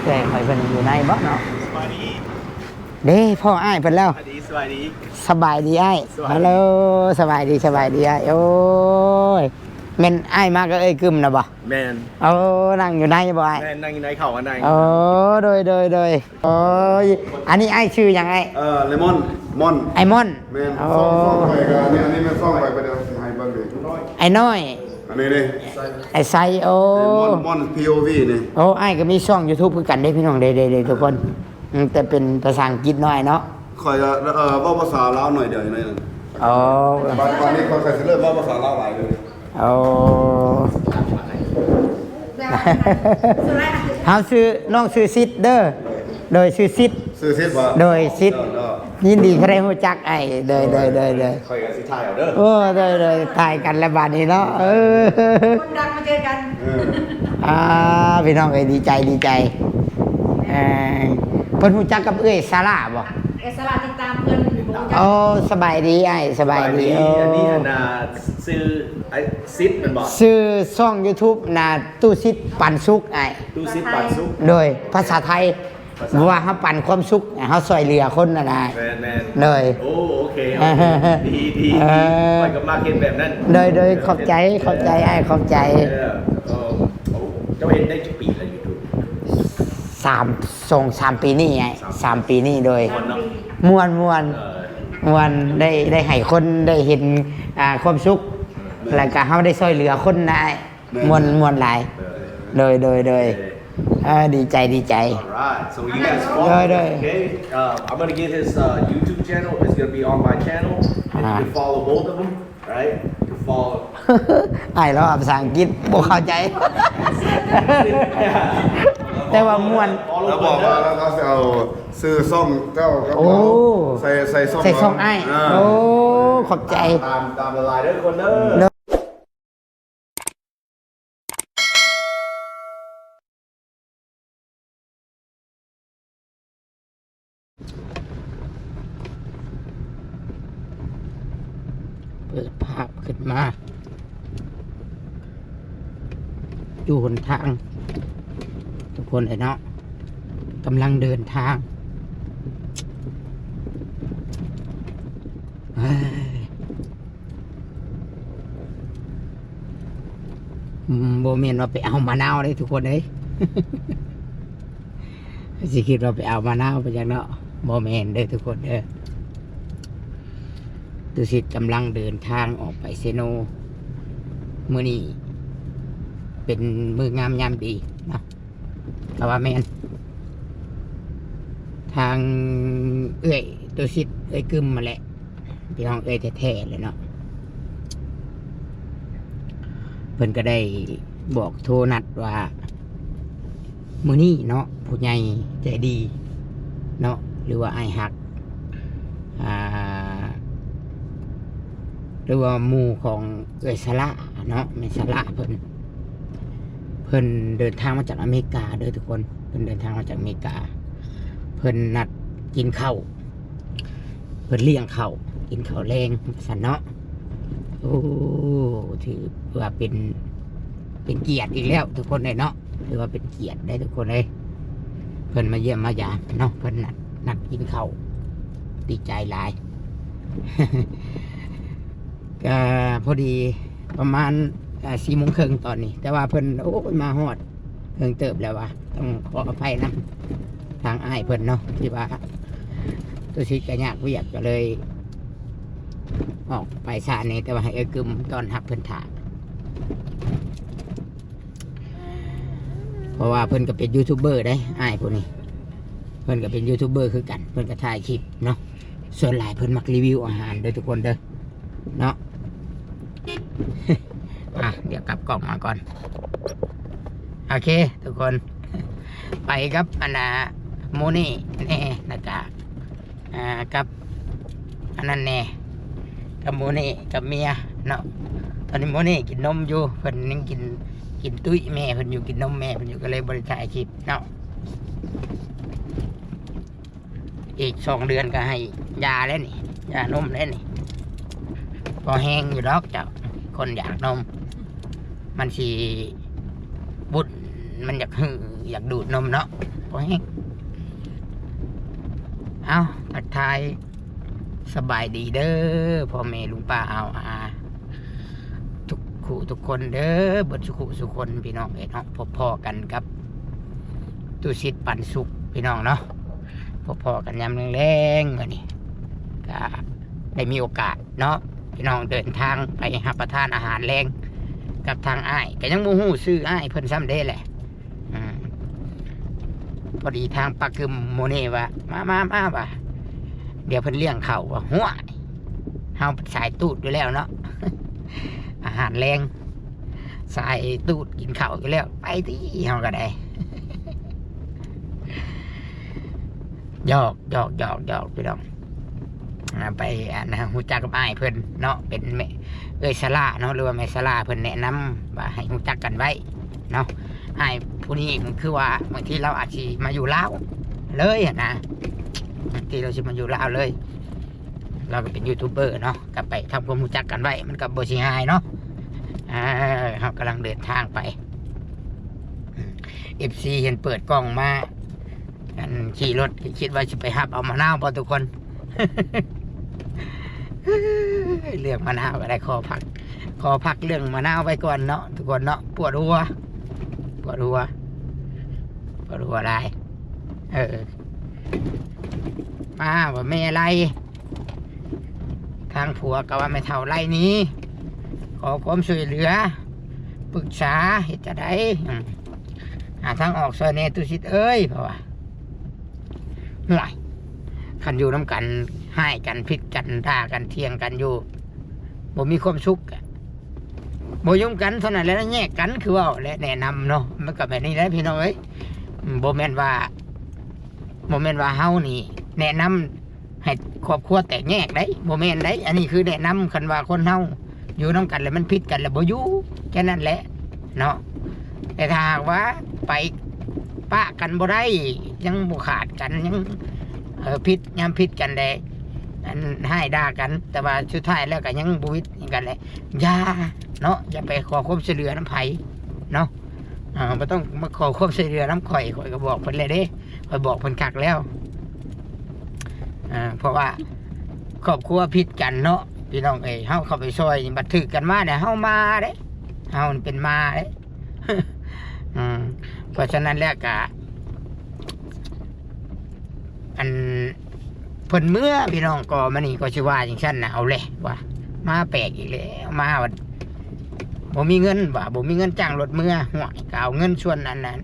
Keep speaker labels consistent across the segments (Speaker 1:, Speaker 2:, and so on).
Speaker 1: แต่ใครเป็นอยู่ในบ่เนาะ
Speaker 2: สบายดี
Speaker 1: เด้พ่ออ้ายเพิ่นแล้ว
Speaker 2: สบายดีสบายดี
Speaker 1: สบายดีอ้าย
Speaker 2: สบายดี
Speaker 1: ฮัลโหลสบายดีอ้ายโอ้ยแม่นอ้ายมาก็เอ้ยกึมนะบ่
Speaker 2: แมน
Speaker 1: โอ้นั่งอยู่ในบ่อ้าย
Speaker 2: แมนนั่งอยู่ในเข่าอันใด
Speaker 1: โอ้โดยโอ้ยอันนี้อ้ายชื่อหยังไง
Speaker 3: เลมอนมอน
Speaker 1: ไอ้ม่อน
Speaker 3: แม่น
Speaker 1: โอ้
Speaker 3: ซ่องไปกันอันนี้แม่นซ่องไปประเดี๋ยวสิให้เบิ่งดิ
Speaker 1: ไอ้น้อย
Speaker 3: อันนี้นี่
Speaker 1: ไอ้ไซโอ้
Speaker 3: มอน POV นี่
Speaker 1: โอ้อ้ายก็มีช่อง YouTube คือกันเด้พี่น้องเด้ทุกคนแต่เป็นภาษาอังกฤษหน่อยเนาะ
Speaker 3: คอยเว้าภาษาลาวหน่อยเดียวอยู่ในนั้น
Speaker 1: โอ้
Speaker 3: บางนี้เขาใส่สิเริ่มเว้าภาษาลาวหลายเลย
Speaker 1: โอ้เฮาซื้อน้องซื้อซิดเด้อโดยซื้อซิด
Speaker 3: ซื้อซิดบ่
Speaker 1: โดยซิดยินดีที่ได้รู้จักไอ้โดย
Speaker 3: คอยกันสิถ่ายเอาเด้อ
Speaker 1: โอ้โดยถ่ายกันแล้วบาดนี้เนาะ
Speaker 4: คนดังมาเจอกัน
Speaker 1: พี่น้องเอ้ยดีใจเพิ่นรู้จักกับเอ้ยซาร่าบ่
Speaker 4: เอสลาติดตามเพื่อนอยู่บน
Speaker 1: โอ้สบายดีไอ้สบายดีโอ้
Speaker 2: อันนี้อันน่ะซื้อไอ้ซิดมันบอก
Speaker 1: ชื่อช่อง YouTube นาตู้ซิดปันสุกไอ้
Speaker 2: ตู้ซิดปันซุป
Speaker 1: โดยภาษาไทยว่าเฮาปันความสุขเฮาช่วยเหลือคนน่ะนะ
Speaker 2: แมน
Speaker 1: เลย
Speaker 2: โอ้โอเคดีไปกับมาเก็ตแบบนั้น
Speaker 1: โดยขอบใจไอ้ขอบใจ
Speaker 2: เจ้าเห็นได้กี่ปีแล้วยูทูบ
Speaker 1: 3 ปีนี่ไง3 ปีนี่โดย
Speaker 2: คนเนาะ
Speaker 1: ม่วนได้ให้คนได้เห็นความสุขแล้วก็เฮาได้ช่วยเหลือคนได้ม่วนหลายโดยดีใจ
Speaker 2: Alright, so you guys follow him, okay? I'm gonna get his YouTube channel. It's gonna be on my channel, and you can follow both of them, right? You can follow.
Speaker 1: ไอ้เราภาษาอังกฤษบ่เข้าใจ แต่ว่าม่วน
Speaker 3: แล้วบอกว่าแล้วเขาจะเอาซื้อซ่องเจ้ากับ
Speaker 1: โอ้
Speaker 3: เขาใส่ซ่อง
Speaker 1: ใส่ช่องไอ้โอ้ขอบใจ
Speaker 2: ตามละลายเด้อคนเด้อ
Speaker 1: เปิดภาพขึ้นมาอยู่หนทาง ทุกคนเนาะกำลังเดินทางเฮ้ยโบเมนว่าไปเอามะนาวเลยทุกคนเลย สิคิดว่าไปเอามะนาวไปจากเนาะโบเมนเด้อทุกคนเด้อตุสิตกำลังเดินทางออกไปเซโนมื้อนี้เป็นมืองามยามดีเนาะแต่ว่าแมนทางเอ้ยตุสิตเอ้ยกึมมาแหละพี่น้องเอ้ยแท้ๆเลยเนาะเพิ่นก็ได้บอกโทรนัดว่ามื้อนี้เนาะผู้ใหญ่ใจดีเนาะหรือว่าไอ้ฮักหรือว่าหมู่ของเอยสละเนาะแม่สละเพิ่นเดินทางมาจากอเมริกาเด้อทุกคนเพิ่นเดินทางมาจากอเมริกาเพิ่นนัดกินข้าวเพิ่นเลี้ยงข้าวกินข้าวแรงสันเนาะโอ้ถือว่าเป็นเกียรติอีกแล้วทุกคนเลยเนาะถือว่าเป็นเกียรติได้ทุกคนเลยเพิ่นมาเยี่ยมมายามเนาะเพิ่นนัดกินข้าวดีใจหลาย ก็พอดีประมาณ4:30ตอนนี้แต่ว่าเพิ่นโอ้ยมาฮอดเพิ่งเติบแล้วว่ะต้องขออภัยนำทางอ้ายเพิ่นเนาะที่ว่าตัวชิดก็ยากเวียกก็เลย ออกไปซานี่แต่ว่าให้กึมตอนหับเพิ่นถาเพราะว่าเพิ่นก็เป็นยูทูบเบอร์ได้อ้ายพวกนี้เพิ่นก็เป็นยูทูบเบอร์คือกันเพิ่นก็ถ่ายคลิปเนาะส่วนหลายเพิ่นมักรีวิวอาหารเด้อทุกคนเด้อเนาะ เดี๋ยวกลับกล่องมาก่อนโอเคทุกคนไปครับอันน่ะโมนี่แน่นะครับกับอันนั้นแน่กับโมนี่กับเมียเนาะตอนนี้โมนี่กินนมอยู่เพิ่นยังกินตุ้ยแม่เพิ่นอยู่กินนมแม่เพิ่นอยู่ก็เลยบริจาคคลิปเนาะอีก2 เดือนก็ให้ยาแล้วนี่ยานมแล้วนี่พอแห้งอยู่ดอกเจ้าคนอยากนมมันสิบุญ มันอยากหืออยากดูดนมเนาะโอ้ยเอาทักทายสบายดีเด้อพ่อแม่ลุงป้าเอาทุกคนเด้อบทสุคนพี่น้องเนาะพอกันครับตุสิทธิ์ปันสุขพี่น้องเนาะพอกันยามแรงๆมื้อนี้ก็ได้มีโอกาสเนาะพี่น้องเดินทางไปรับประทานอาหารแรงกับทางอ้ายก็ยังบ่ฮู้ชื่ออ้ายเพิ่นซ้ำเด้แหละพอดีทางปากกึมโมเน่ว่ามาว่ะเดี๋ยวเพิ่นเลี้ยงเขาว่าหัวเฮาสายตูดอยู่แล้วเนาะ อาหารแรงสายตูดกินข้าวอยู่แล้วไปที่เฮาก็ได้ หยอกพี่น้องไปฮู้จักกับอ้ายเพิ่นเนาะเป็นแม่สลาเนาะหรือว่าแม่สลาเพิ่นแนะนำว่าให้ฮู้จักกันไว้เนาะอ้ายผู้นี้มันคือว่าบางทีเราอาจสิมาอยู่ลาวเลยนะบางทีเราสิมาอยู่ลาวเลยเราก็เป็นยูทูบเบอร์เนาะก็ไปทำความรู้จักกันไว้มันก็บ่สิหายเนาะเรากำลังเดินทางไป FC เห็นเปิดกล้องมากันขี่รถคิดว่าจะไปหับเอามะนาวพอทุกคน เรื่องมะนาวก็ได้ขอพักเรื่องมะนาวไปก่อนเนาะทุกคนเนาะปวดหัวได้มาว่าแม่อะไรทางผัวก็ว่าไม่เท่าไรนี้ขอความช่วยเหลือปรึกษาเหตุจะได้หาทางออกซอยเนตุสิทธิ์เอ้ยเพราะว่าห่วยคันอยู่น้ำกันให้กันพิษกันด่ากันเทียงกันอยู่บ่มีความสุขบ่ยุ่งกันเท่านั้นแล้วแยกกันคือว่าและแนะนำเนาะมันก็แบบนี้แหละพี่น้องเอ้ยบ่แม่นว่าเฮานี่แนะนำให้ครอบครัวแตกแยกได้บ่แม่นได้อันนี้คือแนะนำคันว่าคนเฮาอยู่น้ำกันแล้วมันพิษกันแล้วบ่อยู่แค่นั้นแหละเนาะแต่ถ้าหากว่าไปปะกันบ่ได้ยังบ่ขาดกันยังพิษยามพิษกันได้อันให้ด่ากันแต่ว่าสุดท้ายแล้วก็ยังบ่วิตกันแหละอย่าเนาะอย่าไปขอความช่วยเหลือน้ำไผเนาะบ่ต้องมาขอความช่วยเหลือน้ำข่อยก็บอกเพิ่นเลยเด้ข่อยบอกเพิ่นคักแล้วเพราะว่าครอบครัวพิษกันเนาะพี่น้องเฮาเข้าไปซอยบัดถึกกันมาเนี่ยเฮามาเด้เฮาเป็นมาเด้ เพราะฉะนั้นแล้วก็อันเพิ่นเมื่อพี่น้องก็มานี่ก็สิว่าจังซั่นน่ะเอาแหละว่ามาแปลกอีกแล้วมาว่าบ่มีเงินว่าบ่มีเงินจ้างรถเมื่อห่วยก็เอาเงินส่วนนั้น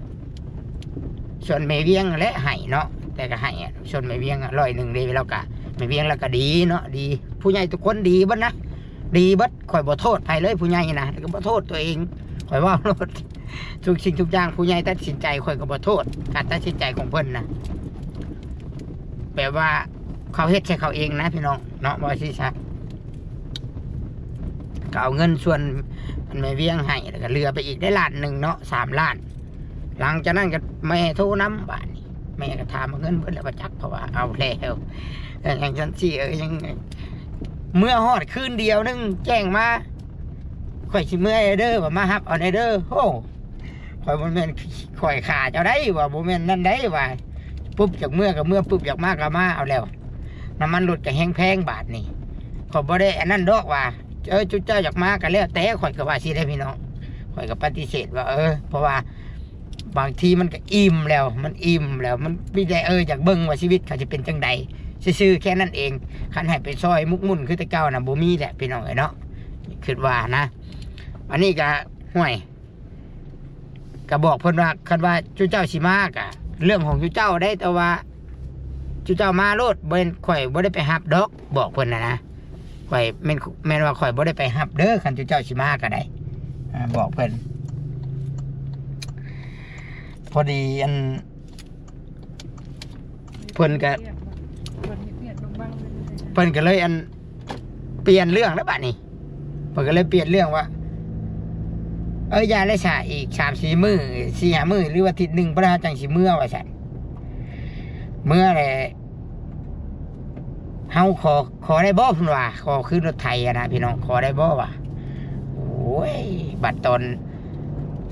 Speaker 1: ส่วนแม่เวียงและให้เนาะแต่ก็ให้ส่วนแม่เวียง100เด้แล้วก็แม่เวียงแล้วก็ดีเนาะดีผู้ใหญ่ทุกคนดีเบิดนะดีเบิดข่อยบ่โทษใครเลยผู้ใหญ่นะก็บ่โทษตัวเองข่อยว่าทุกสิ่งทุกอย่างผู้ใหญ่ตัดสินใจข่อยก็บ่โทษการตัดสินใจของเพิ่นนะแปลว่าเขาเฮ็ดใช่เขาเองนะพี่น้องเนาะบ่สิซะก็เอาเงินส่วนมันไม่เวียงให้แล้วก็เรือไปอีกได้1,000,000เนาะ3 ล้านหลังจากนั้นก็แม่โทรนำบ้านนี้แม่ก็ถามเงินเพิ่นแล้วบ่จักเพราะว่าเอาแล้วอย่างจังซี่ยังเมื่อฮอดคืนเดียวนึงแจ้งมาข่อยสิเมื่อเด้อว่ามารับเอาเด้อโอ้ข่อยบ่แม่นข่อยขาเจ้าได้ว่าบ่แม่นนั่นได้ว่าปุ๊บจากเมื่อก็เมื่อปุ๊บจากมาก็มาเอาแล้วน้ำมันรถก็แฮงแพงบาทนี่ข่อยบ่ได้อันนั้นดอกว่าจุดเจ้าอยากมาก็แล้วแต่ข่อยก็ว่าสิได้พี่น้องข่อยก็ปฏิเสธว่าเพราะว่าบางทีมันก็อิ่มแล้วมันไม่ได้อยากเบิ่งว่าชีวิตเขาจะเป็นจังใดซื่อๆแค่นั้นเองคันให้ไปซอยมุกมุ่นคือแต่เก่าน่ะบ่มีแหละพี่น้องเนาะคิดว่านะอันนี้ก็ห่วยก็บอกเพิ่นว่าคันว่าจุเจ้าสิมากะเรื่องของจุเจ้าได้แต่ว่าจุเจ้ามาโลดบ่ข่อยบ่ได้ไปรับดอกบอกเพิ่นนะข่อยแม่นว่าข่อยบ่ได้ไปรับเด้อคันจุเจ้าสิมาก็ได้บอกเพิ่นพอดีอันเพิ่นก็เลยอันเปลี่ยนเรื่องแล้วบัดนี้เพิ่นก็เลยเปลี่ยนเรื่องว่ายาเลยฉะอีก3-4 มื้อ 4-5 มื้อหรือว่าอาทิตย์นึงบ่ได้จังสิเมื่อว่าซั่นเมื่อแหละเฮาขอได้บ่เพิ่นว่าขอขึ้นรถไถนะพี่น้องขอได้บ่วะโอ้ยบัดตอน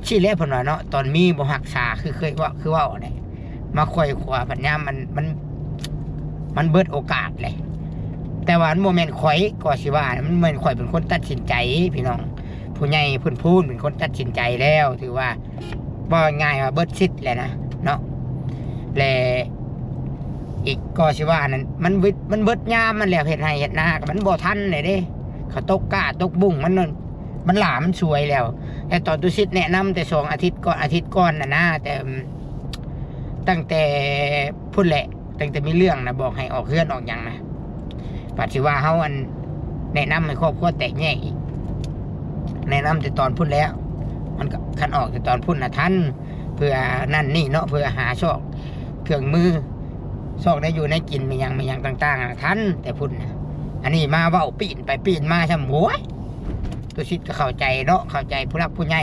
Speaker 1: ชี้แล้วเพิ่นว่าเนาะตอนมีบ่รักษาคือเคยว่าคือว่าเนี่ยมาค่อยขวาปัญญามมันเบิดโอกาสเลยแต่ว่ามันโมเมนต์ข่อยก็สิว่ามันเหมือนข่อยเป็นคนตัดสินใจพี่น้องผู้ใหญ่เพิ่นพูดเป็นคนตัดสินใจแล้วถือว่าบ่ง่ายว่าเบิดสิทธิ์แหละนะเนาะและอีกก็สิว่านั้นมันเบิดยามมันแล้วเฮ็ดให้เฮ็ดนาก็มันบ่ทันเลยเด้เขาตกกาตกบุ้งมันหลามันสวยแล้วแต่ตอนตุสิทธิ์แนะนำแต่2 อาทิตย์ก่อนน่ะนะแต่ตั้งแต่พูดแหละตั้งแต่มีเรื่องนะบอกให้ออกเฮือนออกหยังนะปัจจุบันเขาแนะนำให้ครอบครัวแตกแยกอีกแนะนำแต่ตอนพูดแล้วมันก็คันออกแต่ตอนพูดนะท่านเพื่อนั่นนี่เนาะเพื่อหาชอกเครื่องมือชอกได้อยู่ในกินมีอย่างต่างๆนะท่านแต่พูดนะอันนี้มาเว้าปีนไปปีนมาช่ำหัวตัวชิดก็เข้าใจเนาะเข้าใจผู้รักผู้ใหญ่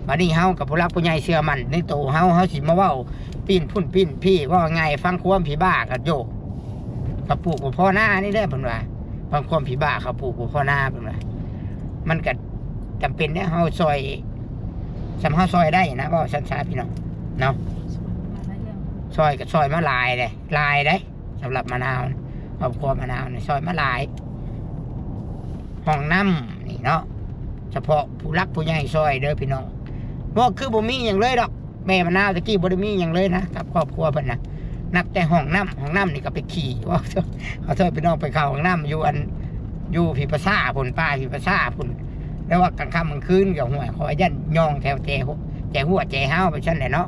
Speaker 1: วันนี้เฮากับผู้รักผู้ใหญ่เชื่อมันในตัวเฮาสิมาเว้าปีนพุ่นปีนพี่ว่าไงฟังความผีบ้ากันโยเขาปลูกกับพ่อหน้านี่ได้เพิ่นว่าฟังความผีบ้าเขาปลูกกับพ่อหน้าเพิ่นว่ามันก็จำเป็นเนี่ยเฮาซอยสำเฮาซอยได้นะว่าชันๆพี่น้องเนาะซอยกับซอยมะลายเลยลายได้สำหรับมะนาวครอบครัวมะนาวเนี่ยซอยมะลายห้องน้ำนี่เนาะเฉพาะผู้รักผู้ใหญ่ซอยเด้อพี่น้องว่าคือบ่มีอย่างเลยดอกแม่มะนาวตะกี้บ่ได้มีอย่างเลยนะกับครอบครัวเพิ่นน่ะนับแต่ห้องน้ำนี่ก็ไปขี่ว่าเขาเธอพี่น้องไปเข้าห้องน้ำอยู่พิพาษาพุ่นป้าพิพาษาพุ่นแล้วว่ากลางค่ำกลางคืนกับห่วยขอยันย่องแถวแจหัวแจห้าวไปชั้นไหนเนาะ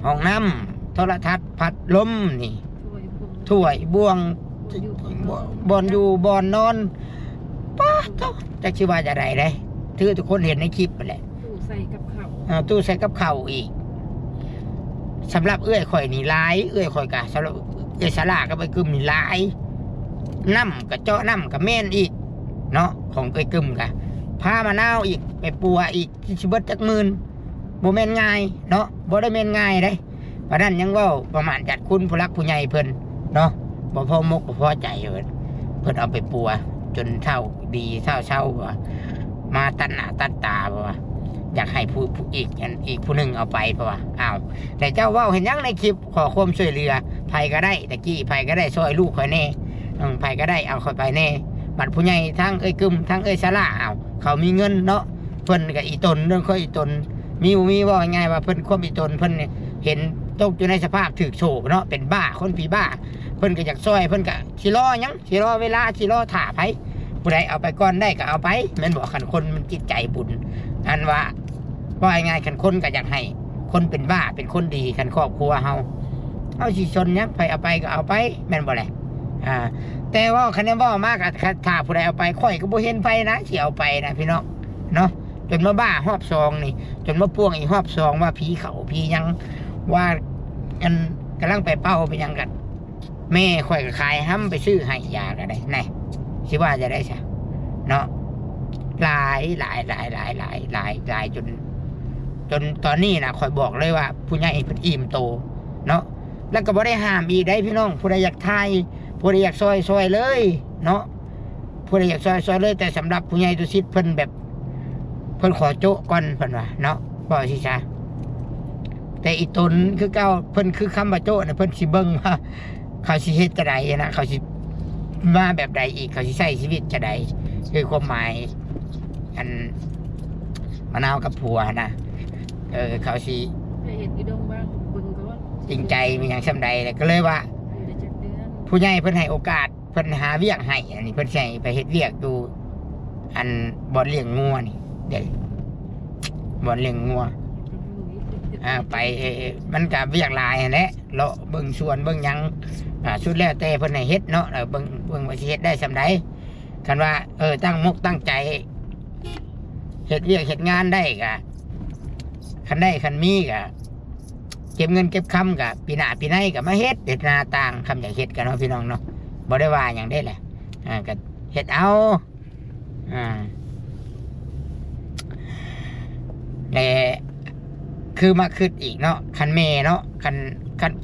Speaker 1: ห้องน้ำโทรทัศน์พัดลมนี่ถ้วยบ่วงบอนอยู่บอนนอนป้าต้องจะชื่อว่าจะไรได้ถือทุกคนเห็นในคลิปไปแหละตู้ใส่กับข้าวอีกสำหรับเอื้อยข่อยนี่ร้ายเอื้อยข่อยกะสำหรับเอื้อยสลาก็ไปกึมนี่ร้ายน้ำกับเจาะน้ำกับแม่นอีกเนาะของเอื้อยกึมกะพามะนาวอีกไปปัวอีกที่ชิบจักมื่นบ่แม่นง่ายเนาะบ่ได้แม่นง่ายได้เพราะนั้นยังว่าประมาณจัดคุณผู้รักผู้ใหญ่เพิ่นเนาะบ่พอมกบ่พอใจเพิ่นเอาไปปัวจนเท่าดีเท่าว่ามาตัดหน้าตัดตาว่าอยากให้ผู้อีกผู้หนึ่งเอาไปเพราะว่าอ้าวแต่เจ้าว่าเห็นยังในคลิปขอความช่วยเหลือไผก็ได้ตะกี้ไผก็ได้ช่วยลูกข่อยแน่ไผก็ได้เอาข่อยไปแน่บัดผู้ใหญ่ทั้งเอ้ยกึมทั้งเอ้ยสลาเอาเขามีเงินเนาะเพิ่นกับอีตนเรื่องค่อยอีตนมีว่าง่ายว่าเพิ่นความอีตนเพิ่นเนี่ยเห็นตกอยู่ในสภาพถึกโฉบเนาะเป็นบ้าคนผีบ้าเพิ่นก็อยากช่วยเพิ่นก็สิรอยังสิรอเวลาสิรอถ่าไผผู้ใดเอาไปก่อนได้ก็เอาไปแม่นบอกขันคนมันจิตใจบุญอันว่าง่ายขันคนก็อยากให้คนเป็นบ้าเป็นคนดีขันครอบครัวเฮาเอาสิชนยังไปเอาไปก็เอาไปแม่นบ่แหละแต่ว่าคันนี้ว่ามากถ้าผู้ใดเอาไปค่อยก็บ่เห็นไปนะสิเอาไปนะพี่น้องเนาะจนมาบ้าหอบซองนี่จนมาพ่วงอีกหอบซองว่าผีเขาผียังว่าอันกำลังไปเป้าไปยังกันแม่ค่อยก็ขายห้ำไปซื้อให้ยาก็ได้ไหนคิดว่าจะได้ใช่เนาะหลายจนตอนนี้นะคอยบอกเลยว่าผู้ใหญ่เป็นอิ่มโตเนาะแล้วก็บ่ได้ห้ามอีกได้พี่น้องผู้ใดอยากทายผู้ใดอยากซอยเลยเนาะผู้ใดอยากซอยเลยแต่สำหรับผู้ใหญ่ตุสิทธิ์เพิ่นแบบเพิ่นขอโจ๊กก่อนเพิ่นว่าเนาะบอกสิจ้าแต่อีตนคือเก้าเพิ่นคือคำว่าโจ๊กเนี่ยเพิ่นสิเบิ่งว่าเขาสิเฮ็ดจะใดนะเขาสิมาแบบใดอีกเขาสิใช้ชีวิตจะใดคือความหมายอันมะนาวกับผัวนะเขาสิเห็นอีดงบ้างเบิ่งก่อนจริงใจมีอย่างช่ำใดเลยก็เลยว่าผู้ใหญ่เพิ่นให้โอกาสเพิ่นหาเวียกให้อันนี้เพิ่นใช้ไปเฮ็ดเวียกดูอันบ่อนเลี้ยงงัวนี่เดี๋ยวบ่อนเลี้ยงงัวไปมันกับเวียกลายแหละเลาะเบิ่งสวนเบิ่งยังชุดแล้วแต่เพิ่นให้เฮ็ดเนาะเบิ่งว่าสิเฮ็ดได้ส่ำใดคันว่าตั้งมุกตั้งใจเฮ็ดเวียกเฮ็ดงานได้ก็คันได้คันมีก็เก็บเงินเก็บคำก็ปีหน้าปีไหนก็มาเฮ็ดนาต่างคำอย่างเฮ็ดกันเนาะพี่น้องเนาะบ่ได้ว่าหยังได้แหละก็เฮ็ดเอาแต่คือมาคิดอีกเนาะคันแม่เนาะคัน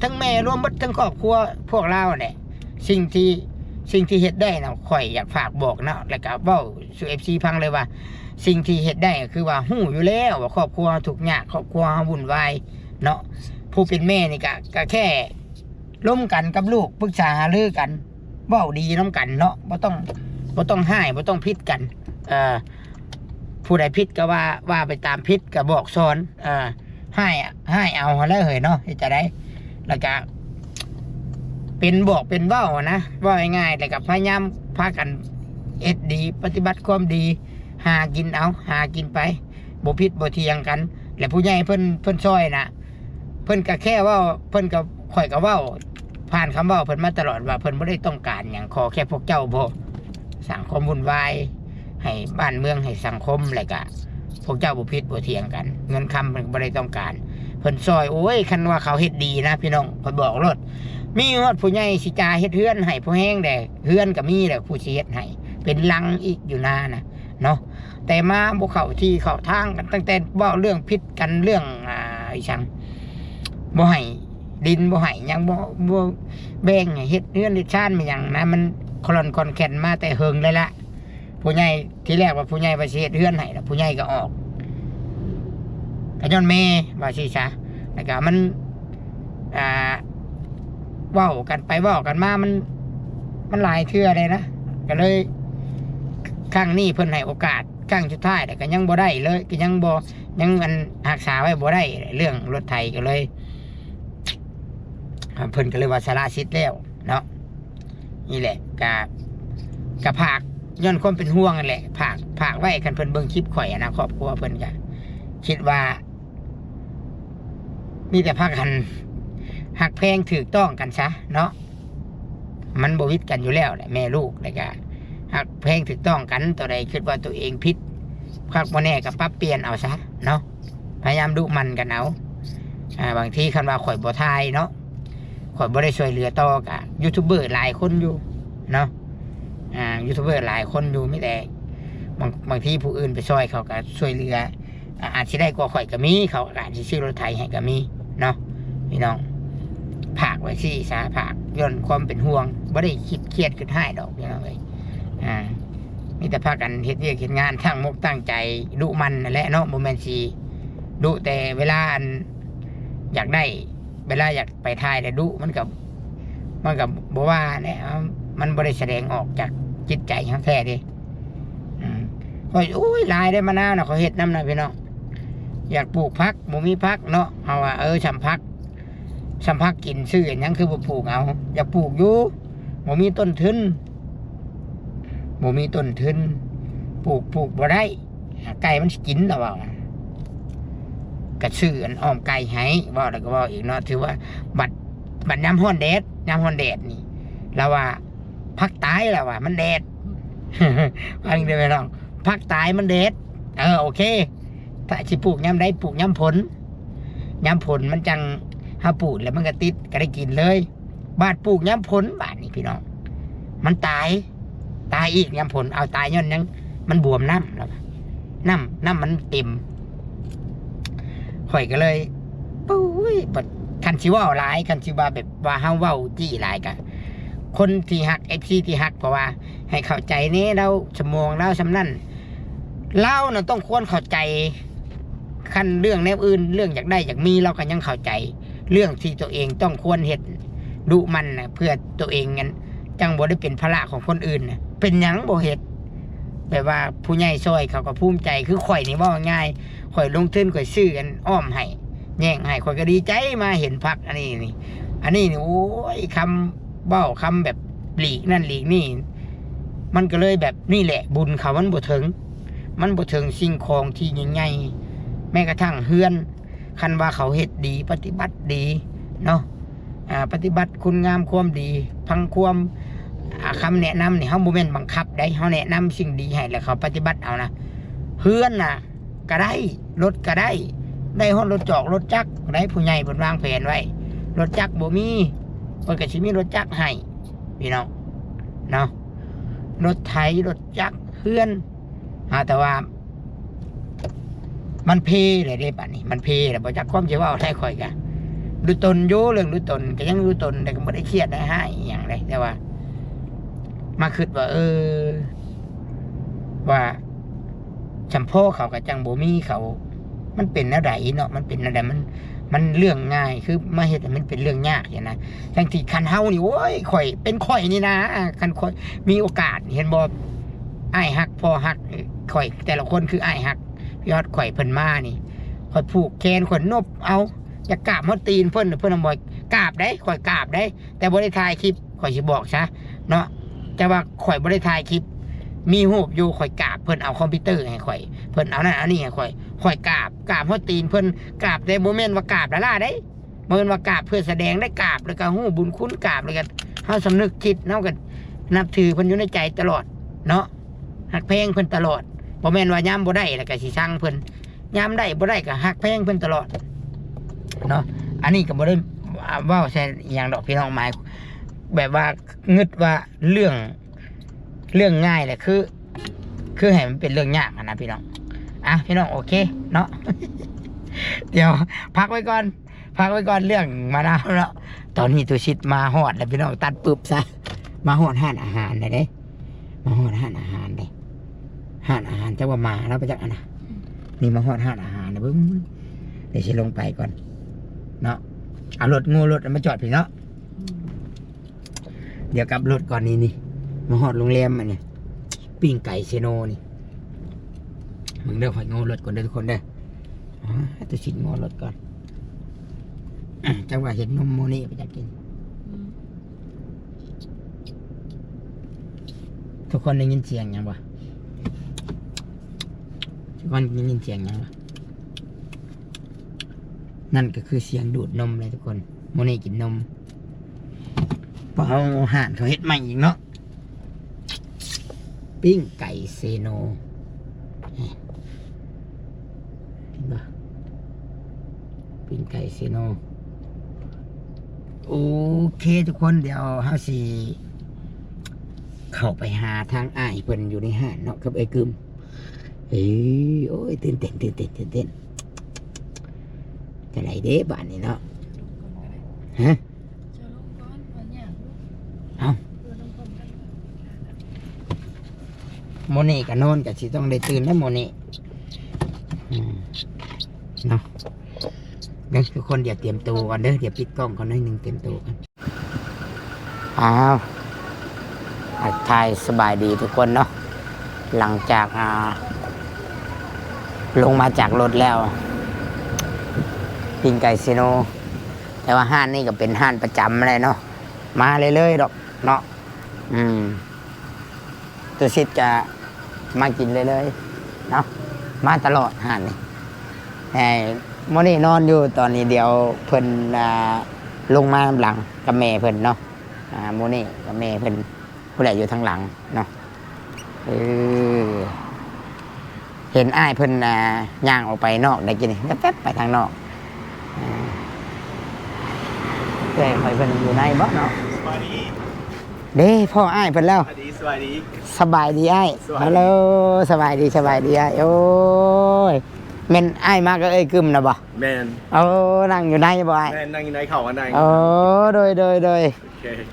Speaker 1: ทั้งแม่รวมหมดทั้งครอบครัวพวกเราเนี่ยสิ่งที่เฮ็ดได้เนาะข่อยอยากฝากบอกเนาะแล้วก็เว้าสู่ FC ฟังเลยว่า สิ่งที่เฮ็ดได้ก็คือว่าฮู้อยู่แล้วว่าครอบครัวทุกข์ยากครอบครัววุ่นวายเนาะผู้เป็นแม่นี่ก็แค่ร่วมกันกับลูกปรึกษาหารือกันเว้าดีน้ำกันเนาะบ่ต้องให้บ่ต้องผิดกันผู้ใดผิดก็ว่าไปตามผิดก็บอกสอนให้เอาแล้วเฮ้ยเนาะเฮ็ดจะได้แล้วก็เป็นบอกเป็นเว้านะว่าง่ายๆแล้วก็พยายามพากันเอ็ดดีปฏิบัติความดีหากินไปบ่ผิดบ่เถียงกันและผู้ใหญ่เพิ่นซอยนะเพิ่นก็แค่ว่าเพิ่นก็ข่อยก็เว้าผ่านคำเว้าเพิ่นมาตลอดว่าเพิ่นบ่ได้ต้องการหยังขอแค่พวกเจ้าบ่สร้างความวุ่นวายให้บ้านเมืองให้สังคมแล้วก็พวกเจ้าบ่ผิดบ่เถียงกันเงินคำเพิ่นบ่ได้ต้องการเพิ่นซอยโอ้ยคันว่าเขาเฮ็ดดีนะพี่น้องเพิ่นบอกรถมีฮอดผู้ใหญ่สิจาเฮ็ดเฮือนให้ผู้แห้งได้เฮือนก็มีแล้วผู้สิเฮ็ดให้เป็นลังอีกอยู่นานะเนาะแต่มาบ่เข้าที่เข้าทางกันตั้งแต่เว้าเรื่องผิดกันเรื่องอีสังบ่ให้ดินบ่ให้หยังบ่แบ่งให้เฮ็ดเฮือนเฮ็ดชานมันหยังนะมันคลอนคอนแคนมาแต่เฮิงเลยละผู้ใหญ่ที่แรกว่าผู้ใหญ่ว่าสิเฮ็ดเฮือนให้แล้วผู้ใหญ่ก็ออกก็ย้อนแม่ว่าสิซะแล้วก็มันเว้ากันไปเว้ากันมามันหลายเทื่อเลยนะก็เลยครั้งนี้เพิ่นให้โอกาสครั้งสุดท้ายแต่ก็ยังบ่ได้เลยก็ยังอันรักษาไว้บ่ได้เรื่องรถไถก็เลยเพิ่นก็เลยว่าสละสิทธิ์แล้วเนาะนี่แหละกะภาคย้อนความเป็นห่วงนั่นแหละภาคไว้คันเพิ่นเบิ่งคลิปข่อยนะครอบครัวเพิ่นก็คิดว่ามีแต่พักกันหักแพงถูกต้องกันซะเนาะมันบ่วิดกันอยู่แล้วแหละแม่ลูกแล้วก็หักแพงถูกต้องกันตัวใดคิดว่าตัวเองผิดคักบ่แน่ก็ปรับเปลี่ยนเอาซะเนาะพยายามดุมันกันเอาบางทีคันว่าข่อยบ่ทายเนาะข่อยบ่ได้ช่วยเหลือต่อกับยูทูบเบอร์หลายคนอยู่เนาะยูทูบเบอร์หลายคนอยู่ไม่แต่บางทีผู้อื่นไปช่วยเขาก็ช่วยเหลืออาจสิได้กว่าข่อยก็มีเขาอาจสิซื้อรถไถให้ก็มีเนาะพี่น้องผากไว้สิซะผากย้อนความเป็นห่วงบ่ได้คิดเครียดขึ้นให้ดอกพี่น้องเอ้ยมีแต่พากันเฮ็ดเวียกเฮ็ดงานทั้งมกตั้งใจดุมันนั่นแหละเนาะบ่แม่นสิดุแต่เวลาอยากได้เวลาอยากไปถ่ายแต่ดุมันกับบ่ว่าเนี่ยมันบ่ได้แสดงออกจากจิตใจของแท้ดิก็โอ้ยลายได้มะนาวนะเขาเฮ็ดน้ำนะพี่น้องอยากปลูกพักบ่มีพักเนาะเอาว่าชำพักกินซื้ออย่างนั้นคือบ่ปลูกเอาอยากปลูกอยู่บ่มีต้นทุนปลูกบ่ได้ไก่มันกินหรอเปล่ากระซื้ออ้อมไก่ให้ว่าแล้วก็ว่าอีกเนาะถือว่าบัดน้ำฮ้อนแดดนี่เราว่าพักตายแล้วว่ามันแดดอันนี้ได้ไหมน้องพักตายมันแดดโอเคถ้าสิปลูกย้ำได้ปลูกย้ำผลมันจังถ้าปลูกแล้วมันก็ติดก็ได้กินเลยบาดปลูกย้ำผลบาดนี่พี่น้องมันตายอีกย้ำผลเอาตายย้อนยังมันบวมน้ำแล้วน้ำมันเต็มข่อยก็เลยปุ้ยคันชิว่าหลายคันชิว่าแบบว่าเฮาเว้าจี้หลายกันคนที่ฮักFCที่ฮักเพราะว่าให้เข้าใจนี้เราชั่วโมงเราสำนั่นเราน่ะต้องควรเข้าใจคันเรื่องแนวอื่นเรื่องอยากได้อยากมีเราก็ยังเข้าใจเรื่องที่ตัวเองต้องควรเฮ็ดดุมันนะเพื่อตัวเองงั้นจังบ่ได้เป็นภาระของคนอื่นนะเป็นหยังบ่เฮ็ดแบบว่าผู้ใหญ่ซอยเขาก็ภูมิใจคือข่อยนี่ว่าง่ายข่อยลงทุนข่อยซื้อกันอ้อมให้แย่งให้ข่อยก็ดีใจมาเห็นพักอันนี้นี่โอ้ยคำเบ้าคำแบบหลีกนั่นหลีกนี่มันก็เลยแบบนี่แหละบุญเขามันบ่ถึงสิ่งของที่ใหญ่ๆแม้กระทั่งเฮือนคันว่าเขาเฮ็ดดีปฏิบัติดีเนาะปฏิบัติคุณงามความดีพังความคำแนะนำนี่เขาโมเมนต์บังคับได้เขาแนะนำสิ่งดีให้แล้วเขาปฏิบัติเอานะเฮือนน่ะก็ได้รถก็ได้ห้องรถจอกรถจักรได้ผู้ใหญ่บนวางแผนไว้รถจักรบ่มีเพิ่นก็สิมีรถจักรให้พี่น้องเนาะรถไถรถจักรเฮือนแต่ว่ามันเพเลยได้บัดนี้มันเพแล้วบ่จักความสิว่าเอาไทยข่อยกะดูตนอยู่เรื่องดูตนก็ยังดูตนแต่ก็บ่ได้เครียดได้ให้อหย่างใดแต่ว่ามาคิดว่าว่า จำพ่อเขากับจังโบมีเขามันเป็นอะไรเนาะมันเป็นอะไรมันเรื่องง่ายคือมาเฮ็ดให้มันเป็นเรื่องยากอย่างนะทั้งที่คันเฮานี่โว้ยข่อยเป็นข่อยนี่นะคันข่อยมีโอกาสเห็นบ่อ้ายฮักพ่อฮักข่อยแต่ละคนคืออ้ายฮักยอดข่อยเพิ่นมานี่ข่อยผูกแขนข่อยนบเอาอยากกราบเฮาตีนเพิ่นบ่กราบได้ข่อยกราบได้แต่บ่ได้ถ่ายคลิปข่อยสิบอกซะเนาะแต่ว่าข่อยบ่ได้ถ่ายคลิปมีรูปอยู่ข่อยกราบเพิ่นเอาคอมพิวเตอร์ให้ข่อยเพิ่นเอานั่นเอานี่ให้ข่อยกราบเฮาตีนเพิ่นกราบได้บ่แม่นว่ากราบละล่าได้บ่แม่นว่ากราบเพื่อแสดงได้กราบแล้วก็ฮู้บุญคุณกราบแล้วก็เฮาสำนึกคิดเฮาก็นับถือเพิ่นอยู่ในใจตลอดเนาะฮักแพงเพิ่นตลอดบ่แม่นว่ายามบ่ได้แล้วก็สิสั่งเพิ่นยามได้บ่ได้ก็ฮักแพงเพิ่นตลอดเนาะอันนี้ก็บ่ได้เว้าใส่อีหยังดอกพี่น้องหมายแบบว่างึดว่าเรื่องง่ายแหละคือให้มันเป็นเรื่องยากนะพี่น้องอ่ะพี่น้องโอเคเนาะ เดี๋ยวพักไว้ก่อนเรื่องมะนาวเนาะตอนนี้ตัวชิดมาฮอดแล้วพี่น้องตัดปึ๊บซะมาฮอดห้านอาหารเลยเด้มาฮอดห้านอาหารเลยห้านอาหารจะว่ามาแล้วไปจากอันนะนี่มาฮอดห้านอาหารนะเบิ้งเดี๋ยวฉันลงไปก่อนเนาะเอารถงูรถมาจอดพี่เนาะเดี๋ยวกลับรถก่อนนี่มาฮอดโรงแรมมันเนี่ยปิ้งไก่เซโนนี่มึงเด้อหอยงูรถก่อนเด้อทุกคนเด้อตัวชิดงูรถก่อนจังหวะเห็นนมโมนี่ไปจะกินทุกคนได้ยินเสียงยังวะทุกคนได้ยินเสียงยังวะนั่นก็คือเสียงดูดนมเลยทุกคนโมนี่กินนมพอเอาห่านเขาเฮ็ดใหม่อีกเนาะปิ้งไก่เซโนเห็นปะปิ้งไก่เซโนโอเคทุกคนเดี๋ยวเฮาสิเข้าไปหาทางอ้ายเพิ่นอยู่ในห้างเนาะกับไอ้กึมโอ้ยตื่นเต้นจะไหนเด้บ้านนี้เนาะฮะเอาโมนี่กับโน่นกับสิต้องได้ตื่นแล้วโมนี่เนาะเดี๋ยวทุกคนเดี๋ยวเตรียมตัวกันเด้อเดี๋ยวปิดกล้องก่อนหน่อยหนึ่งเตรียมตัวกันอ้าวทายสบายดีทุกคนเนาะหลังจากลงมาจากรถแล้วปิ้งไก่ซีโนแต่ว่าห้านนี่ก็เป็นห้านประจำเลยเนาะมาเลยดอกเนาะตัวซิดจะมากินเลยเนาะมาตลอดห้านนี่โมนี่นอนอยู่ตอนนี้เดี๋ยวเพิ่นลงมาหลังกับแม่เพิ่นเนาะโมนี่กับแม่เพิ่นผู้ใดอยู่ทางหลังเนาะเห็นอ้ายเพิ่นย่างออกไปนอกได้กินแป๊บไปทางนอกแต่คอยเพิ่นอยู่ในบ่เนาะเด้พ่ออ้ายเพิ่นแล้วสบายดีอ้ายฮัลโหลสบายดีอ้ายโอ้ยแม่นอ้ายมากก็เอ้ยกึมนะบ่
Speaker 2: แม่น
Speaker 1: นั่งอยู่ในบ่อ้าย
Speaker 2: แม่นนั่งอยู่ในเขาอันไหน
Speaker 1: โดย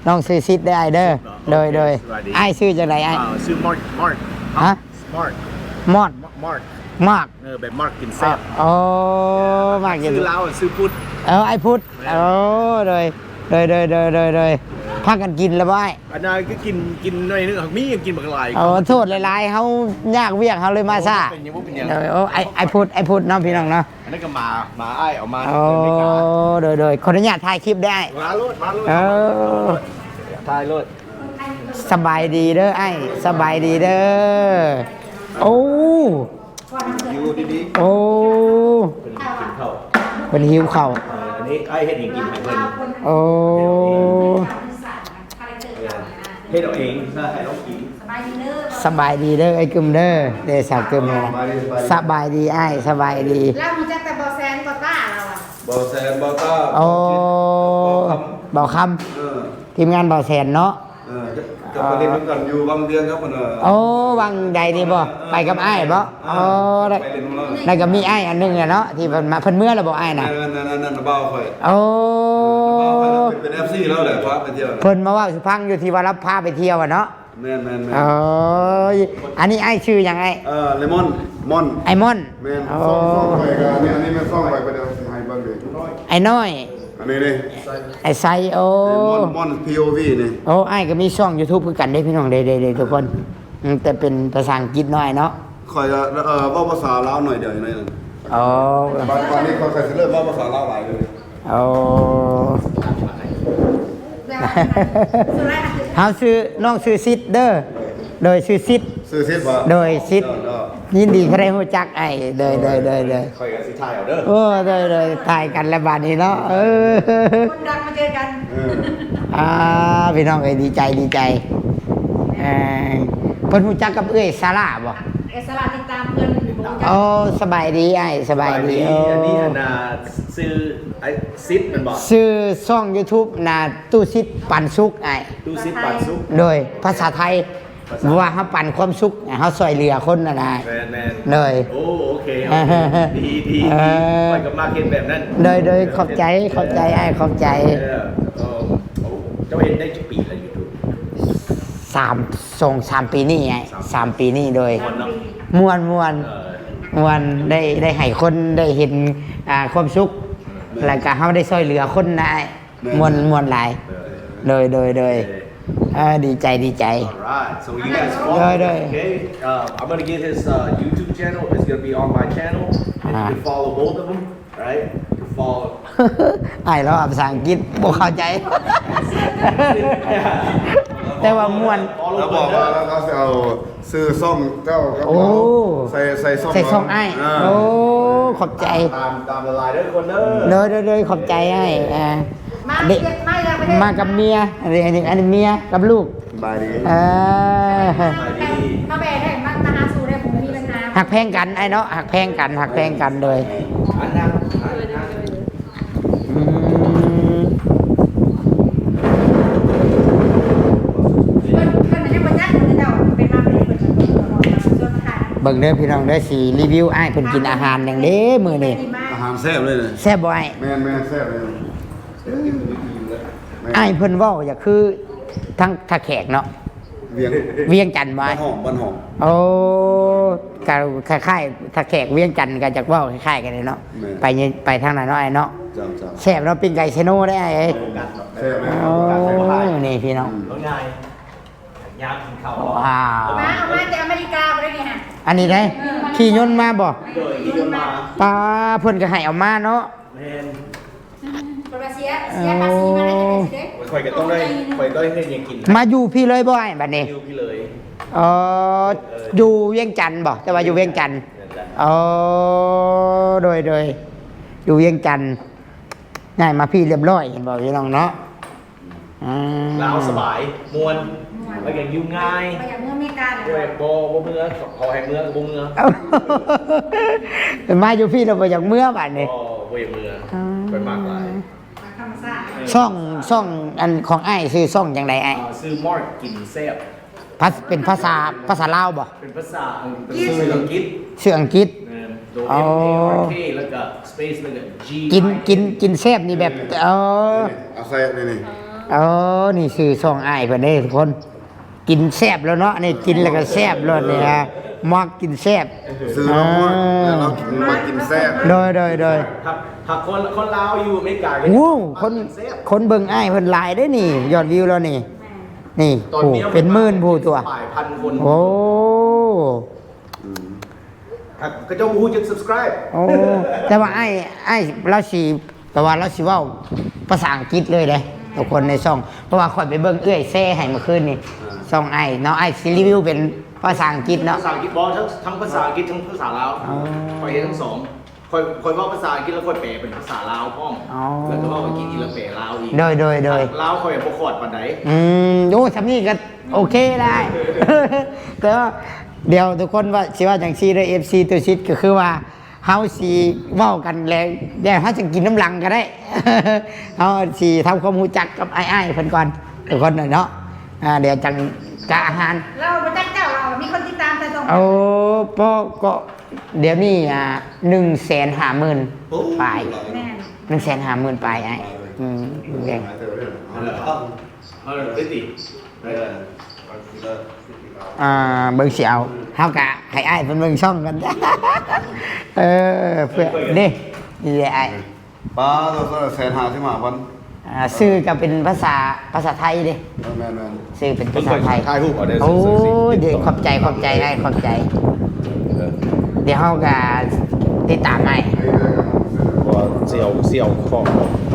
Speaker 1: น้องซื้อซิดได้เด้อโดยอ้ายซื้อจังได๋อ้าย
Speaker 2: ซื้อมาร์ค
Speaker 1: ฮะมอด
Speaker 2: แบบมาร์คกินแซ่บ
Speaker 1: มากกิน
Speaker 2: ซื้อลาวซื้อพุทธ
Speaker 1: ไอ้พุทธโดยพากันกินแล้วบ่ไอ้
Speaker 2: อันนั้นก็กินหน่อยนึงมียังกินบักหลาย
Speaker 1: โทษหลายๆเฮายากเวียกเฮาเลยมาซ่าไอ้พุทธน้องพี่น้องเนาะ
Speaker 2: อันนั้นก็มาอ้ายออกมา
Speaker 1: โดยขออนุญาตถ่ายคลิปได้
Speaker 2: มาโลดถ่ายโลด
Speaker 1: สบายดีเด้อไอ้สบายดีเด้อโอ้
Speaker 2: อยู่ดี
Speaker 1: ๆโอ้เป็นหิวข้าว
Speaker 2: อันนี้ไอ้เฮ็ดเองกินให้เพิ่น
Speaker 1: โอ้
Speaker 2: เฮ็ดเอาเองให้น้องกิน
Speaker 1: สบายดีเด้อไอ้กึมเด้อเด้อสาวกึมสบายดีไอ้สบายดี
Speaker 4: แล้วมีจักแต่บ่แซนบ่ต้าเราอ่ะ
Speaker 3: บ่แซนบ่ต้า
Speaker 1: โอ้บ่คำทีมงานบ่แซนเนาะ
Speaker 3: จะประเด็นกันอยู่บางเดือนครับมัน
Speaker 1: บางใดนี่บ่ไปกับอ้ายบ่ได้ก็มีอ้ายอันนึงเนาะที่เพิ่นเมื่อแล้วบ่อ้ายน่ะ
Speaker 3: นั่นบ่าวค่อย
Speaker 1: บ่าว
Speaker 3: เป็น FC แล้วแหละพาไปเที่ยว
Speaker 1: เพิ่นมาว่าสิพังอยู่ที่ว่ารับพาไปเที่ยวอ่ะเนาะ
Speaker 3: แม่นแม่นแม่น
Speaker 1: อ๋ออันนี้ไอ้ชื่อยังไง
Speaker 3: เลมอนมอน
Speaker 1: ไอมอน
Speaker 3: แม่น
Speaker 1: อ๋อ
Speaker 3: ซ่องไปกันอันนี้มันซ่องไปเดี๋ยวให้เบิ่งดิ
Speaker 1: ไอ้น้อย
Speaker 3: อันนี้นี่
Speaker 1: ไอ้ไซโอ
Speaker 3: มอน POV นี่
Speaker 1: โอ้ไอ้ก็มีช่อง YouTube คือกันได้พี่น้องเด้ๆทุกคนแต่เป็นภาษาอังกฤษหน่อยเนาะ
Speaker 3: คอยเว้าภาษาลาวหน่อยเดียวอย่างนั้น
Speaker 1: อ๋อ
Speaker 3: ตอนนี้เขาสิเริ่มเว้าภาษาลาวหลายเลย
Speaker 1: อ๋อ
Speaker 4: สุดท้ายคือ
Speaker 1: เฮาชื่อน้องชื่อซิดเด้อโดยชื่อซิด
Speaker 3: ซื้อซิดบ่
Speaker 1: โดยซิดยินดีที่ได้รู้จักไอ้เด้อ
Speaker 2: คอยกันสิทายเอาเด้อ
Speaker 1: โอ้เด้อตายกันแล้วบาดนี้เนาะ
Speaker 4: คนดังมาเจอกัน
Speaker 1: พี่น้องเอ้ยดีใจเพิ่นรู้จักกับเอ้ยซาร่าบ่
Speaker 4: เอสลาติดตามเพื่อนอยู่บนจั
Speaker 1: โอ้สบายดีไอ้สบายดี
Speaker 2: อันนี้นาซื้อไอ้ซิดมันบอก
Speaker 1: ชื่อช่อง YouTube นาตู้ซิดปันสุกไอ้
Speaker 2: ดูซิดปันซุป
Speaker 1: โดยภาษาไทยว่าเฮาปันความสุขเฮาช่วยเหลือคนน่ะนะ
Speaker 2: แมน
Speaker 1: เลย
Speaker 2: โอ้โอเคดีคอยกับมาเก็ตแบบนั้น
Speaker 1: โดยขอบใจไอ้ขอบใจ
Speaker 2: เจ้าเห็นได้กี่ปีแล้วยูทูบ
Speaker 1: 3 ปีนี่ไง3 ปีนี่โดย
Speaker 2: คนเนาะ
Speaker 1: ม่วนได้ให้คนได้เห็นความสุขแล้วก็เฮาได้ช่วยเหลือคนนะม่วนหลายโดยดีใจ
Speaker 2: Alright, so you guys follow me, okay? I'm gonna get his YouTube channel. It's gonna be on my channel. And you can follow both of them, right? You can follow.
Speaker 1: ไอ้เราภาษาอังกฤษบ่เข้าใจ แต่ว่าม่วน
Speaker 3: แล้วบอกว่าแล้วเขาจะเอาซื้อซ่องเจ้าครับ
Speaker 1: โอ้
Speaker 3: ใส่ซ่อง
Speaker 1: ใส่ช่องไอ้โอ้ขอบใจ
Speaker 2: ตามละลายเด้อคนเด้อ
Speaker 1: เลยขอบใจไอ้
Speaker 4: มา
Speaker 1: เด็ก
Speaker 4: ไม่ยังไม่ได้
Speaker 1: มากับเมียอันนี้เมียกับลูก
Speaker 3: บายดี
Speaker 4: มาแบกได้มาหาสู่ได้ผมมีปัญหา
Speaker 1: หักแพงกันไอ้เนาะหักแพงกันเลย
Speaker 2: อันนั้น
Speaker 1: อืม
Speaker 4: เพื่อนให้มาจัดคนเดียวเป็นมาเป็นคนส่วนขาด
Speaker 1: เบิ่งเด้อพี่น้องเด้อสิรีวิวอ้ายเพิ่นกินอาหารอย่างเด้มื้อนี้
Speaker 4: ดีมาก
Speaker 3: อาหารแซ่บเลยนะ
Speaker 1: แซ่บบ่อ้าย
Speaker 3: แม่แซ่บเลย
Speaker 1: อ้ายเพิ่นเว้าอย่าคือทั้งถ้าแขกเนาะ
Speaker 3: เวียง
Speaker 1: เวียงจันทน์บ่อ้าย
Speaker 3: บ้านหอม
Speaker 1: โอ้ก็คล้ายๆถ้าแขกเวียงจันทน์ก็จักเว้าคล้ายๆกันเลยเนาะไปทางนั้นเนาะไอ้เนาะ
Speaker 3: จ้า
Speaker 1: แซ่บเนาะปิ้งไก่เชโนได้ไอ้
Speaker 3: แซ่บเลย
Speaker 1: โอ้นี่พี่น้อง
Speaker 2: น้องนายยามกินข้าว
Speaker 1: ว้าว
Speaker 4: มาเอามาจากอเมริกาไปได้ไงฮะ
Speaker 1: อันนี้ได้ขี่ยนต์มาบ่
Speaker 2: โดยที่จะมา
Speaker 1: ป้าเพิ่นก็ให้เอามาเนาะ
Speaker 2: แมน
Speaker 4: โปรเซียภาษีมาได้ยังไงสิ
Speaker 2: คอยก็ต้องได้คอยก็ให้ยังกิน
Speaker 1: มาอยู่พี่เลยบ่ไอ้บัดนี้
Speaker 2: ยูพี่เลย
Speaker 1: อยู่เวียงจันทน์บ่แต่ว่าอยู่เวียงจันทน์โดยอยู่เวียงจันทน์ง่ายมาพี่เรียบร้อยเห็นบ่พี่น้องเนาะ
Speaker 2: ลาวสบายมวนแล้วอย่างยุ่งง่าย
Speaker 4: ไปอย่างเมื่ออเมริกา
Speaker 2: โดยโบเมือพอแห่งเมืองกับโบเมือง
Speaker 1: มาอยู่พี่เราบ่อยากเมื่อบัดนี้
Speaker 2: ก็โบยเมืองไปมากหลาย
Speaker 4: ธรรมศาสตร์
Speaker 1: ช่องอันของอ้ายชื่อช่องจังไดอ้าย
Speaker 2: ซื้อมอร์กินแซ่บ
Speaker 1: เป็นภาษาลาวบ่
Speaker 2: เป็นภาษาเป็นชื่ออังกฤษ
Speaker 1: ชื่ออังกฤษ
Speaker 2: โดย MARK แล้วก็ space แล้วก็ G
Speaker 1: กินแซ่บนี่แบบ
Speaker 3: เอาใส่นี่
Speaker 1: นี่ชื่อช่องอ้ายเพิ่นเด้ทุกคน กินแซ่บแล้วเนาะนี่กินแล้วก็แซ่บแล้วนี่ฮะมักกินแซ่บ
Speaker 3: ซื้อเราแล้วเรากินแซ่บ
Speaker 1: โดย
Speaker 2: ถ้าคนลาวอยู่อเมริกา
Speaker 1: โอ้คนเบิ่งอ้ายเพิ่นหลายได้นี่ ยอดวิวแล้วนี่ นี่โอ้เป็นหมื่นผู้ตัว
Speaker 2: หลายพันคน
Speaker 1: โอ้
Speaker 2: กระจงหูจะ subscribe
Speaker 1: โอ้แต่ว่าไอ้เราสิแต่ว่าเราสิเว้าภาษาอังกฤษเลยเด้ทุกคนในช่องเพราะว่าข่อยไปเบิ่งเอื้อยแซ่ให้เมื่อคืนนี่ช่องไอ้เนาะไอ้สิรีวิวเป็นภาษาอังกฤษเนาะ
Speaker 2: ภาษาอังกฤษบอทั้งภาษาอังกฤษทั้งภาษาลาวคอยเรียนทั้งสองคอยว่าภาษาอังกฤษแล้วคอยแปลเป็นภาษาลาวพ้องแล้วก็ว่าอังกฤษอีกแล้วแปลลาวอีก
Speaker 1: โดย
Speaker 2: ลาวคอยบ่คอดปานใด
Speaker 1: โอ้ทำนี่ก็โอเคได้ แต่ว่าเดี๋ยวทุกคนว่าสิว่าจังซี่เด้อ FC ตัวชิดก็คือว่าเฮาสิเว้ากันแล้วเดี๋ยวเฮาจะกินน้ำลังก็ได้ เฮาสิทำความรู้จักกับไอ้ๆเพิ่นก่อนทุกคนน่ะเนาะเดี๋ยวจังกะอาหาร
Speaker 4: เราไปจัดเจ้าเรามีคนติดตามแต่ส่ง
Speaker 1: โอ้ก็เดี๋ยวนี้150,000ปลาย
Speaker 4: แม่
Speaker 1: 150,000ปลายไอ้แดง
Speaker 2: ได้ติ
Speaker 1: เบิ่งสิเอาเฮากะให้อ้ายเพิ่นเบิ่งช่องกัน เออเพื่อนี่นี่อ้าย
Speaker 3: ป้าเราแสนหาที่มาวัน
Speaker 1: ชื่อก็เป็นภาษาไทยเด้
Speaker 3: แม่น
Speaker 1: ชื่อเป็นภาษาไทย
Speaker 2: ถ่ายรูปเอาได้
Speaker 1: โอ้ยเดี๋ยวขอบใจได้ขอบใจ เดี๋ยวเฮาก็ติดตามให้
Speaker 2: ว่าเสี่ยวข้อ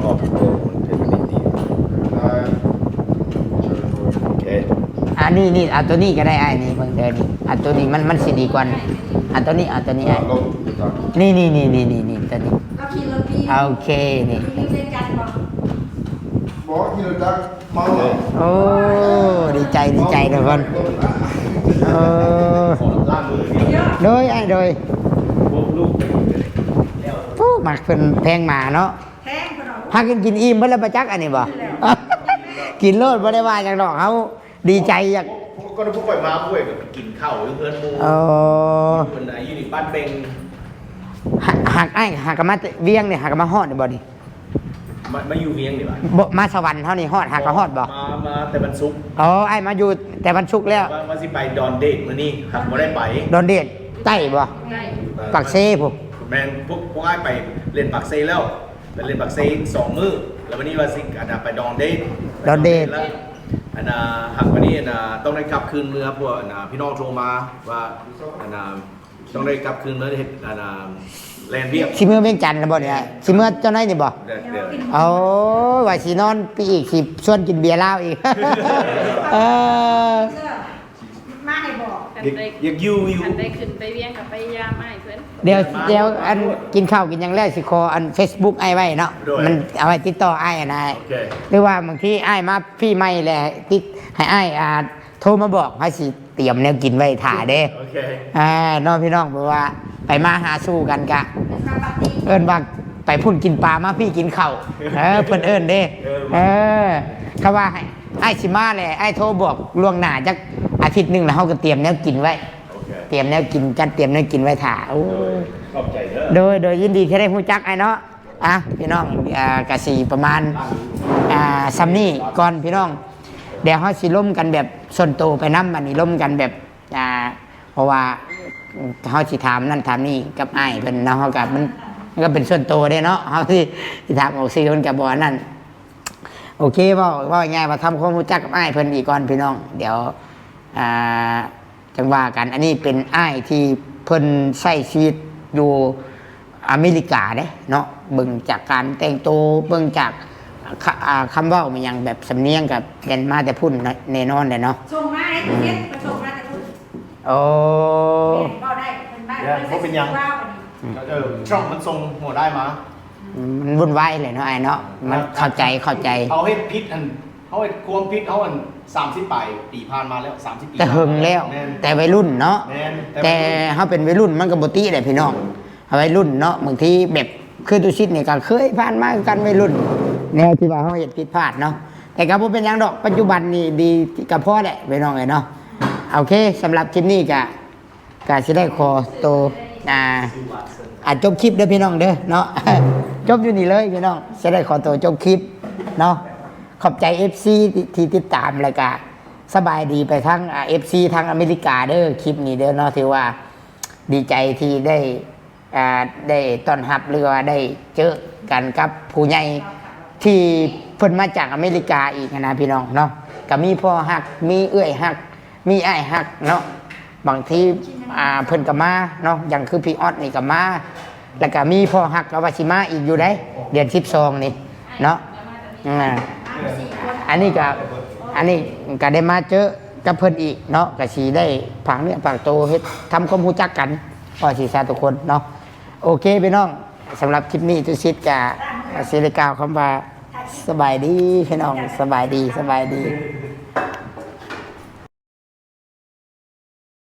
Speaker 2: ออกเป็นมันดีโอเค
Speaker 1: อันนี้เอาตัวนี้ก็ได้ไอ้นี่เบิ่งเด้อนี่อันตัวนี้มันสิดีกว่าอันตัวนี้ไอ้
Speaker 3: ลง
Speaker 1: นี่ตัวนี้
Speaker 4: เราขี่รถดี
Speaker 1: โอเคนี่
Speaker 4: มีเส้นกันบอก
Speaker 3: บอกที่เราจักเมา
Speaker 1: โอ้ดีใจทุกคนเออ
Speaker 2: ขอล่างมือเดียว
Speaker 1: โดยไอ้โดย
Speaker 2: พวกลูก
Speaker 1: โอ้มักเพิ่นแพงหมาเนาะ
Speaker 4: แทงคนเรา
Speaker 1: พากันกินอิ่มเบิ่แล้วบ่จักอันนี้บ่ กินโลดบ่ได้ว่าจังดอกเฮาดีใจอยาก
Speaker 2: ก็พวกไปมาพวกไปกินข้าวเพื่อนมู
Speaker 1: เออ
Speaker 2: คนไหนอยู่ในบ้านเบง
Speaker 1: หักมาเวียงเนี่ยหักมาฮอดนี่บ่นี่
Speaker 2: มาอยู่เวียงดีกว่า
Speaker 1: บ่มาสวรรค์เท่านี้ฮอดหักก็ฮอดบ่
Speaker 2: มาแต่วันศุกร์
Speaker 1: อ๋อไอ้มาอยู่แต่วันศุกร์แล้ว
Speaker 2: ว่าสิไปดอนเดทมื้อนี้หักบ่ได้ไป
Speaker 1: โดนเดชใต้บ่ปักเซ่ผม
Speaker 2: แมนพวกไอ้ไปเล่นปักเซแล้วไปเล่นปักเซ2 มื้อแล้ววันนี้ว่าสิอันไปดอนเดทแล้วอันหักวันนี้ต้องได้กลับคืนเมื่อพวกพี่น้องโทรมาว่าต้องได้กลับคืนเมื่อเฮ็ดแลนเวียบ
Speaker 1: สิเมื่อเวียงจันทน์แล้วบ่เนี่ยสิเมื่อเจ้าน้อยนี่บ่
Speaker 2: เดี๋ยว
Speaker 1: เอาว่าสินอนปีอีกสิชวนกินเบียร์เหล้าอีก เออ
Speaker 4: เสื้อมาให้บอก
Speaker 5: กัน
Speaker 2: อยากอยู่
Speaker 5: กันได้ขึ้นไปเวียงกับไปยามให้เพื่อน
Speaker 1: เดี๋ยวอันกินข้าวกินหยังแล้วสิขออัน Facebook ไอ้ไว้เนาะมันเอาไว้ติดต่อไอ้นะ
Speaker 2: โอเค
Speaker 1: หรือว่าบางทีไอ้มาพี่ไม่แหละติดให้ไอ้โทรมาบอกให้สิเตรียมแนวกินไว้ถ่าเด้
Speaker 2: โอเค
Speaker 1: น้องพี่น้องเพราะว่าไปมาหาสู้กันกะ
Speaker 4: มาปฏิ
Speaker 1: เอิ้นว่าไปพุ่นกินปลามาพี่กินข้าวเพิ่นเอิ้นเด้เขาว่าให้ไอ้สิมาแหละไอ้โทรบอกล่วงหน้าจักอาทิตย์หนึงแล้วเฮาก็เตรียมแนวกินไว้
Speaker 2: โอเค
Speaker 1: เตรียมแนวกินจัดเตรียมแนวกินไว้ถ่าโอ้
Speaker 2: ขอบใจเด้อ
Speaker 1: โดยยินดีที่ได้ฮู้จักไอ้เนาะพี่น้องกะสิประมาณซัมนี่ก่อนพี่น้อง เดี๋ยวเฮาสิล้มกันแบบส่วนโตวไปนำอันนี้ล้มกันแบบเพราะว่าเฮาสิถามนั่นถามนี่กับอ้ายเพิ่นเนาะเฮากับมันก็เป็นส่วนโตวเด้เนาะเฮาสิถามออกสิเพิ่นก็บ่อันนั้นโอเคเว้าง่ายๆว่าทำความรู้จักกับอ้ายเพิ่นอีกก่อนพี่น้อง เดี๋ยวจังว่ากัน อันนี้เป็นอ้ายที่เพิ่นใช้ชีวิตอยู่อเมริกาเด้เนาะเบิ่งจากการแต่งตัวเบิ่งจากคำเว้ามันยังแบบสำเนียงกับเรียนมาแต่พุ่นแน่นอนเลยเนาะ
Speaker 4: ส่งมาให้เพื่อนมาส่งมาแต่พูด
Speaker 1: โอ้
Speaker 4: ก็ได้เป็นบ้าน
Speaker 2: ช่องมันส่งหัวได้มา
Speaker 1: มันวุ่นวายเลยเนาะไอ้เนาะมันเข้าใจ
Speaker 2: เขาให้พิษเขาให้ความพิษเขา30 ปีผ่านมาแล้ว30 ปี
Speaker 1: แต่หึงแล้ว
Speaker 2: แม่น
Speaker 1: แต่วัยรุ่นเนาะ
Speaker 2: แม่น
Speaker 1: แต่เขาเป็นวัยรุ่นมันก็บ่ติได้พี่น้องวัยรุ่นเนาะบางทีแบบคือตุชิดนี่ก็เคยผ่านมากันวัยรุ่นแนวที่ว่าเขาเห็นผิดพลาดเนาะแต่ก็บ่เป็นหยังดอกปัจจุบันนี่ดีกับพ่อแหละพี่น้องเอ้ยเนาะโอเคสำหรับคลิปนี้ก็สิได้ขอตัวจบคลิปเด้อพี่น้องเด้อเนาะ จบอยู่นี่เลยพี่น้องสิได้ขอตัวจบคลิปเนาะขอบใจ FC ที่ติดตามแล้วก็สบายดีไปทั้งFC ทั้งอเมริกาเด้อคลิปนี้เด้อเนาะถือว่าดีใจที่ได้ต้อนรับหรือว่าได้เจอกันกับผู้ใหญ่ที่เพิ่นมาจากอเมริกาอีกนะพี่น้องเนาะก็มีพ่อฮักมีเอื้อยฮักมีอ้ายฮักเนาะบางทีเพิ่นก็มาเนาะอย่างคือพี่ออดนี่ก็มาแล้วก็มีพ่อฮักกับวาชิมาอีกอยู่ได้เดือน12นี่เนาะอันนี้ก็ได้มาเจอกับเพิ่นอีกเนาะก็สิได้ผังเนี่ยผังโตเฮ็ดทำความรู้จักกันพอสิซาทุกคนเนาะโอเคพี่น้องสำหรับคลิปนี้ทุกชิดกับศิริกล่าวคำว่าสบายดีพี่น้องสบายดี